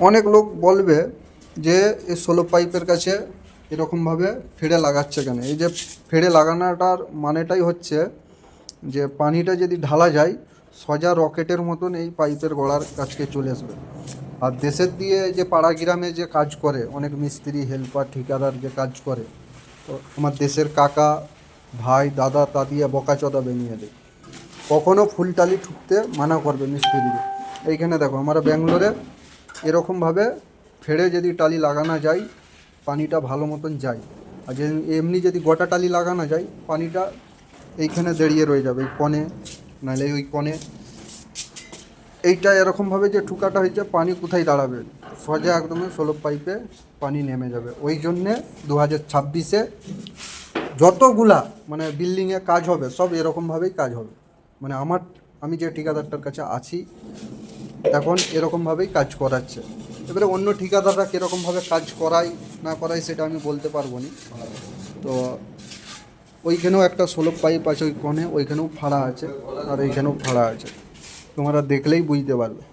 অনেক লোক বলবে যে এই সোলো পাইপের কাছে এরকমভাবে ফেড়ে লাগাচ্ছে কেন? এই যে ফেড়ে লাগানোটার মানেটাই হচ্ছে যে পানিটা যদি ঢালা যায় সোজা রকেটের মতন এই পাইপের গোড়ার কাছকে চলে আসবে। আর দেশের দিয়ে যে পাড়া গ্রামে যে কাজ করে অনেক মিস্ত্রি হেল্পার ঠিকাদার যে কাজ করে, তো আমার দেশের কাকা ভাই দাদা দাদিয়া বকাচোদা বানিয়ে দেয়, কখনও ফুলটালি ঠুকতে মানা করবে মিস্ত্রিকে। এইখানে দেখো আমরা ব্যাঙ্গালোরে এরকমভাবে ফেড়ে যদি টালি লাগানো যায় পানিটা ভালো মতন যায়। আর যে এমনি যদি গোটা টালি লাগানো যায় পানিটা এইখানে দাঁড়িয়ে রয়ে যাবে, এই কোণে নাহলে ওই কোণে। এইটা এরকমভাবে যে ঠুকাটা হয়েছে পানি কোথায় দাঁড়াবে, সোজা একদম সোলো পাইপে পানি নেমে যাবে। ওই জন্যে 2026-এ যতগুলা মানে বিল্ডিংয়ে কাজ হবে সব এরকমভাবেই কাজ হবে। মানে আমি যে ঠিকাদারটার কাছে আছি এখন এরকমভাবেই কাজ করাচ্ছে। এবারে অন্য ঠিকাদাররা কীরকমভাবে কাজ করায় না করায় সেটা আমি বলতে পারবো না। তো ওইখানেও একটা সোলো পাইপ আছে ওই কোণে, ওইখানেও ফাড়া আছে আর এইখানেও ফাড়া আছে, তোমরা দেখলেই বুঝতে পারবে।